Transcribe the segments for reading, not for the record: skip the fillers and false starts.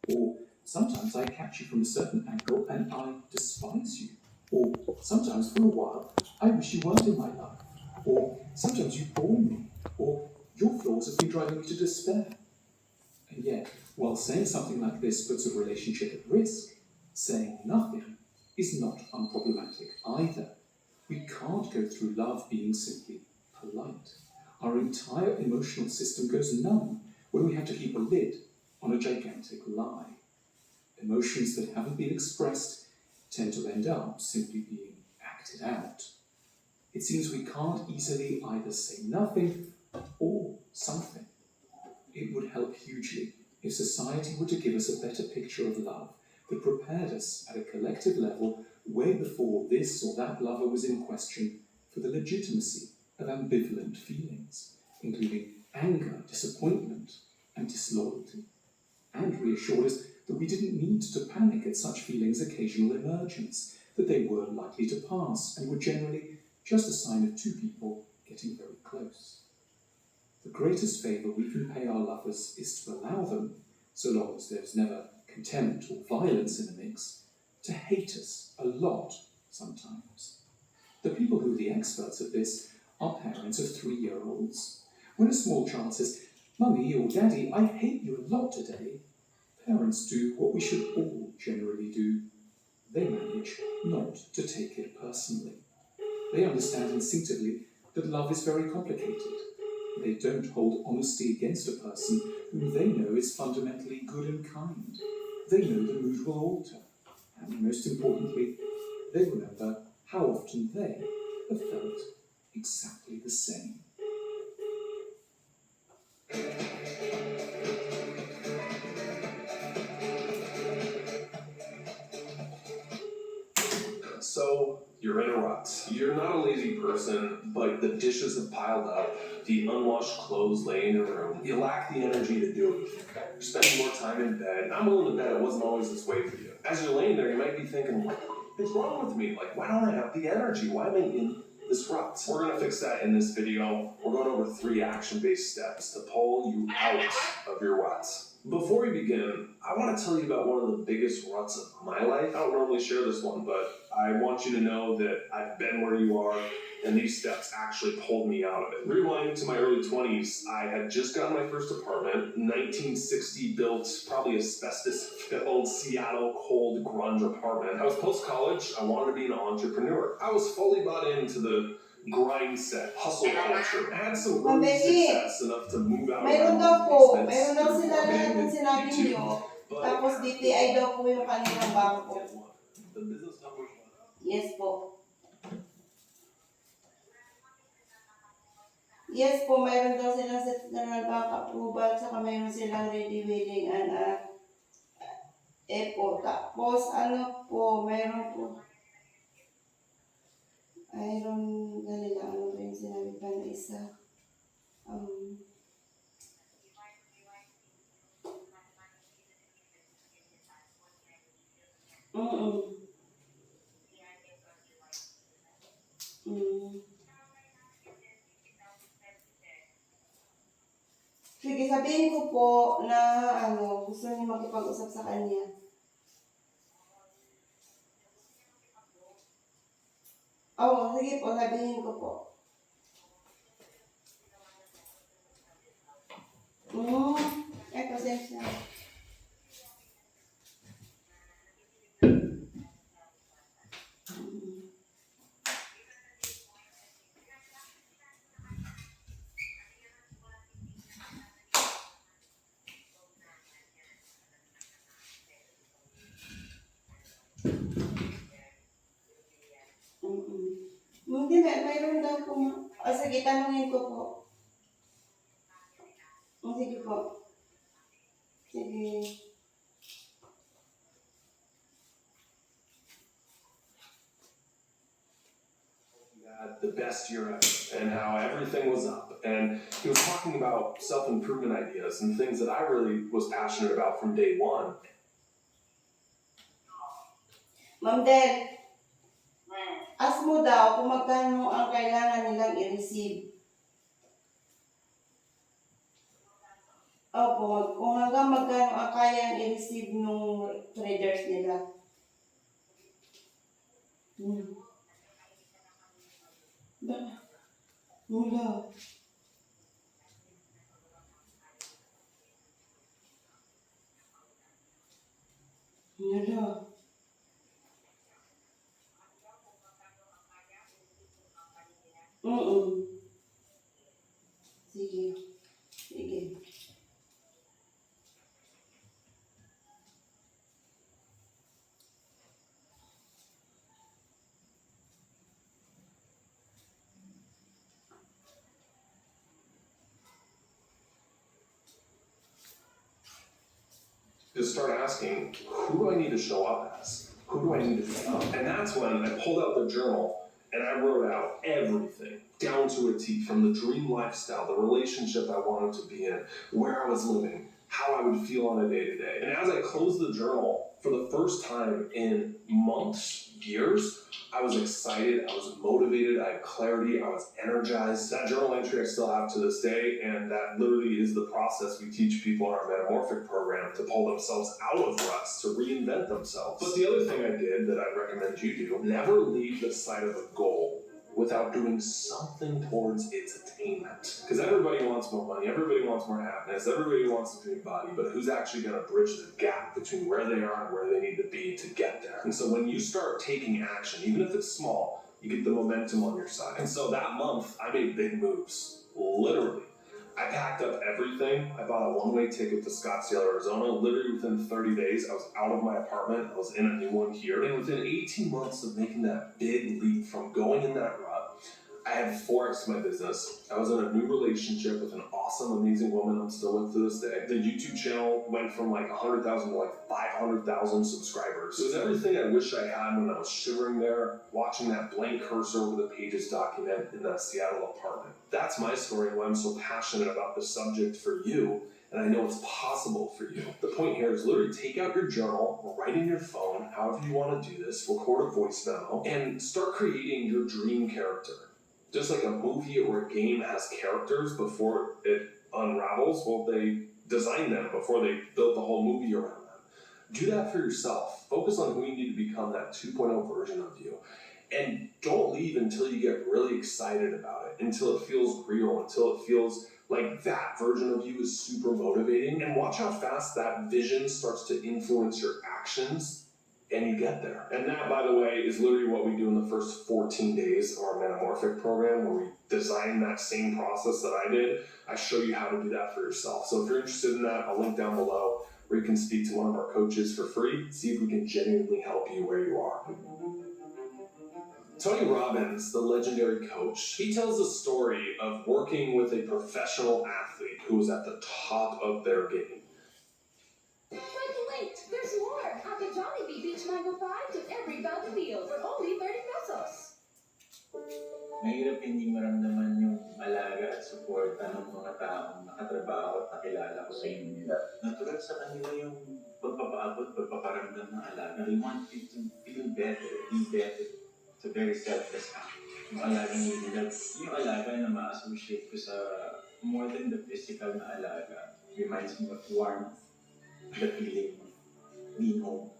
Or sometimes I catch you from a certain angle and I despise you. Or sometimes for a while I wish you weren't in my life. Or sometimes you bore me. Or your flaws have been driving me to despair. And yet, while saying something like this puts a relationship at risk, saying nothing is not unproblematic either. We can't go through love being simply polite. Our entire emotional system goes numb when we have to keep a lid on a gigantic lie. Emotions that haven't been expressed tend to end up simply being acted out. It seems we can't easily either say nothing or something. It would help hugely if society were to give us a better picture of love that prepared us at a collective level way before this or that lover was in question for the legitimacy of ambivalent feelings, including anger, disappointment, and disloyalty, and reassured us that we didn't need to panic at such feelings' occasional emergence, that they were likely to pass and were generally just a sign of two people getting very close. The greatest favour we can pay our lovers is to allow them, so long as there's never contempt or violence in the mix, to hate us a lot sometimes. The people who are the experts at this are parents of 3-year-olds. When a small child says, "Mummy or Daddy, I hate you a lot today," parents do what we should all generally do. They manage not to take it personally. They understand instinctively that love is very complicated. They don't hold honesty against a person whom they know is fundamentally good and kind. They know the mood will alter. And most importantly, they remember how often they have felt exactly the same. So, you're in a rut. You're not a lazy person, but the dishes have piled up, the unwashed clothes lay in your room. You lack the energy to do it. You're spending more time in bed, and I'm willing to bet it wasn't always this way for you. As you're laying there, you might be thinking, what is wrong with me? Like, why don't I have the energy? Why am I in this rut? We're going to fix that in this video. We're going over 3 action-based steps to pull you out of your ruts. Before we begin, I want to tell you about one of the biggest ruts of my life. I don't normally share this one, but I want you to know that I've been where you are, and these steps actually pulled me out of it. Rewinding to my early 20s, I had just gotten my first apartment, 1960 built, probably asbestos-filled Seattle cold grunge apartment. I was post-college, I wanted to be an entrepreneur. I was fully bought into the grind set, hustle culture. I had some early success enough to move out of my Meron basements. daw sila lahat ng sinabi niyo. Tapos DTI daw po yung kanilang bangko. The business numbers went up. Yes po. Yes po, mayroon daw silang Central Bank approval, saka mayroon silang ready, willing, and po. Tapos ano po, mayroon po. Dali lang, ano ba yung sinabi pa na isa? Sige, sabihin ko po na gusto niyo makipag-usap sa kanya. Oo, sige po, sabihin ko po. Eto, sensya. Hindi, mayroon daw po. Sige, tanungin ko po. Sige po. Sige. Had the best year ever, and how everything was up. And he was talking about self-improvement ideas and things that I really was passionate about from day one. Ma'am Del, ask mo daw kung magkano ang kailangan nilang i-receive. Opo, kung hanggang magkano ang kayang i-receive nung traders nila. Wala. Wala. Sige. Sige. Just start asking, who do I need to show up as? Who do I need to become? And that's when I pulled out the journal and I wrote out everything, down to a T, from the dream lifestyle, the relationship I wanted to be in, where I was living, how I would feel on a day-to-day. And as I closed the journal, for the first time in months, years, I was excited, I was motivated, I had clarity, I was energized. That journal entry I still have to this day, and that literally is the process we teach people in our Metamorphic program to pull themselves out of ruts, to reinvent themselves. But the other thing I did that I'd recommend you do, never leave the sight of a goal without doing something towards its attainment. Because everybody wants more money, everybody wants more happiness, everybody wants a dream body, but who's actually gonna bridge the gap between where they are and where they need to be to get there? And so when you start taking action, even if it's small, you get the momentum on your side. And so that month, I made big moves, literally. I packed up everything. I bought a one-way ticket to Scottsdale, Arizona. Literally within 30 days, I was out of my apartment. I was in a new one here. And within 18 months of making that big leap from going in that rut, I had 4x my business. I was in a new relationship with an awesome, amazing woman I'm still with to this day. The YouTube channel went from like 100,000 to like 500,000 subscribers. It was everything I wish I had when I was shivering there, watching that blank cursor over the pages document in that Seattle apartment. That's my story and why I'm so passionate about this subject for you. And I know it's possible for you. The point here is literally take out your journal, or write in your phone, however you want to do this, record a voice memo, and start creating your dream character. Just like a movie or a game has characters before it unravels, well, they design them before they build the whole movie around them. Do that for yourself. Focus on who you need to become, that 2.0 version of you. And don't leave until you get really excited about it, until it feels real, until it feels like that version of you is super motivating. And watch how fast that vision starts to influence your actions, and you get there. And that, by the way, is literally what we do in the first 14 days of our Metamorphic program, where we design that same process that I did. I show you how to do that for yourself. So if you're interested in that, I'll link down below where you can speak to one of our coaches for free, see if we can genuinely help you where you are. Tony Robbins, the legendary coach, he tells a story of working with a professional athlete who was at the top of their game. Wait, there's more! At the Jollibee Beach Mango Pie, to every bag meal for only 30 pesos. Mahirap hindi maramdaman yung alaga at suporta ng mga taong nakatrabaho at nakilala ko sa inyo. Natural sa kanila yung pagpapaabot, pagpaparamdam ng alaga. They want you to feel better, be better. It's a very selfless act. Yung alaga nila, yung alaga na ma-associate ko sa more than the physical na alaga. Reminds me of warmth, the feeling of being home.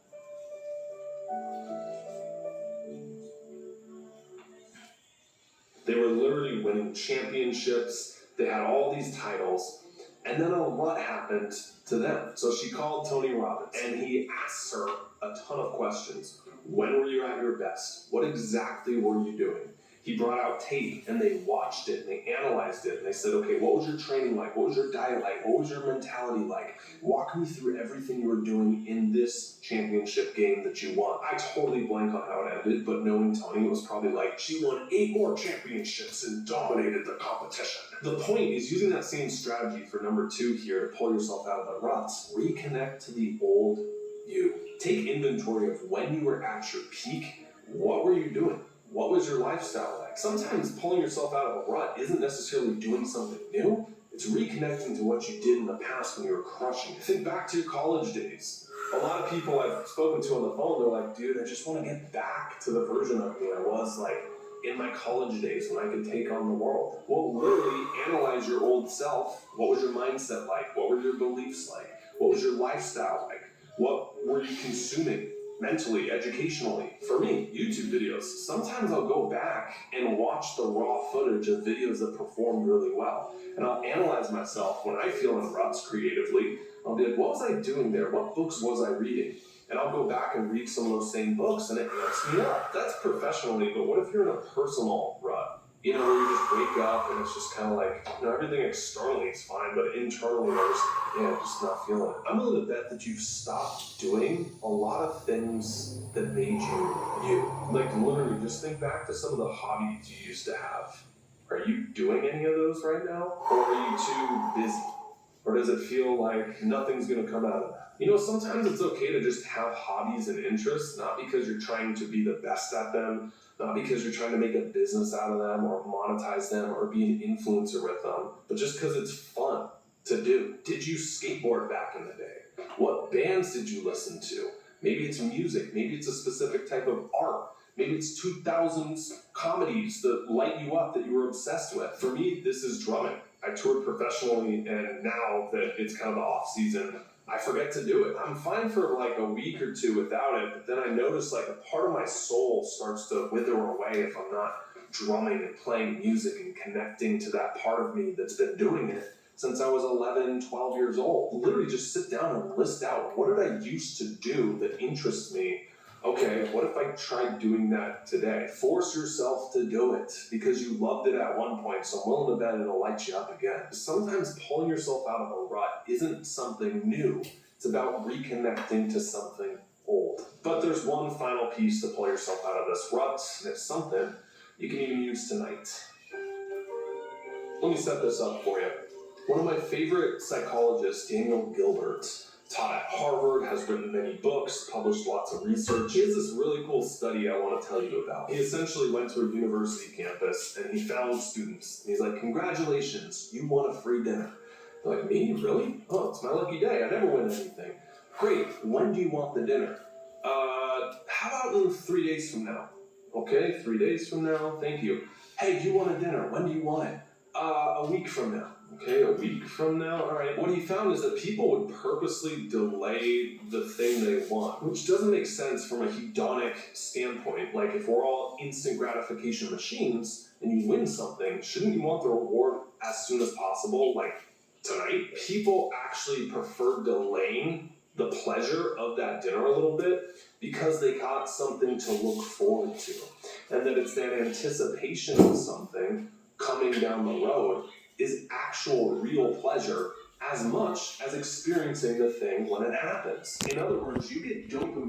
They were literally winning championships. They had all these titles. And then a rut happened to them. So she called Tony Robbins and he asked her a ton of questions. When were you at your best? What exactly were you doing? He brought out tape and they watched it and they analyzed it and they said, okay, what was your training like? What was your diet like? What was your mentality like? Walk me through everything you were doing in this championship game that you won. I totally blank on how it ended, but knowing Tony, it was probably like, she won 8 more championships and dominated the competition. The point is using that same strategy for number 2 here to pull yourself out of the ruts. Reconnect to the old you. Take inventory of when you were at your peak. What were you doing? What was your lifestyle like? Sometimes pulling yourself out of a rut isn't necessarily doing something new. It's reconnecting to what you did in the past when you were crushing it. Think back to your college days. A lot of people I've spoken to on the phone, they're like, dude, I just want to get back to the version of me I was like in my college days when I could take on the world? Well, literally analyze your old self. What was your mindset like? What were your beliefs like? What was your lifestyle like? What were you consuming mentally, educationally? For me, YouTube videos. Sometimes I'll go back and watch the raw footage of videos that performed really well. And I'll analyze myself when I feel in ruts creatively. I'll be like, what was I doing there? What books was I reading? And I'll go back and read some of those same books and it amps me up. That's professionally, but what if you're in a personal rut? You know, where you just wake up and it's just kind of like, you know, everything externally is fine, but internally I'm just not feeling it. I'm willing to bet that you've stopped doing a lot of things that made you. Like literally just think back to some of the hobbies you used to have. Are you doing any of those right now? Or are you too busy? Or does it feel like nothing's gonna come out of that? You know, sometimes it's okay to just have hobbies and interests, not because you're trying to be the best at them, not because you're trying to make a business out of them or monetize them or be an influencer with them, but just because it's fun to do. Did you skateboard back in the day? What bands did you listen to? Maybe it's music, maybe it's a specific type of art. Maybe it's 2000s comedies that light you up that you were obsessed with. For me, this is drumming. I toured professionally, and now that it's kind of the off season, I forget to do it. I'm fine for like a week or two without it, but then I notice like a part of my soul starts to wither away if I'm not drumming and playing music and connecting to that part of me that's been doing it since I was 11, 12 years old. Literally just sit down and list out, what did I used to do that interests me? Okay, what if I tried doing that today? Force yourself to do it because you loved it at one point, so I'm willing to bet it'll light you up again. Sometimes pulling yourself out of a rut isn't something new. It's about reconnecting to something old. But there's one final piece to pull yourself out of this rut, and it's something you can even use tonight. Let me set this up for you. One of my favorite psychologists, Daniel Gilbert, taught at Harvard, has written many books, published lots of research. He has this really cool study I want to tell you about. He essentially went to a university campus and he found students. And he's like, congratulations, you won a free dinner. They're like, me? Really? Oh, it's my lucky day. I never win anything. Great. When do you want the dinner? How about in 3 days from now? Okay, 3 days from now. Thank you. Hey, you want a dinner. When do you want it? A week from now. Okay, a week from now? Alright. What he found is that people would purposely delay the thing they want, which doesn't make sense from a hedonic standpoint. Like, if we're all instant gratification machines and you win something, shouldn't you want the reward as soon as possible, like tonight? People actually prefer delaying the pleasure of that dinner a little bit because they got something to look forward to. And that it's that anticipation of something coming down the road is actual real pleasure as much as experiencing the thing when it happens. In other words, you get dopamine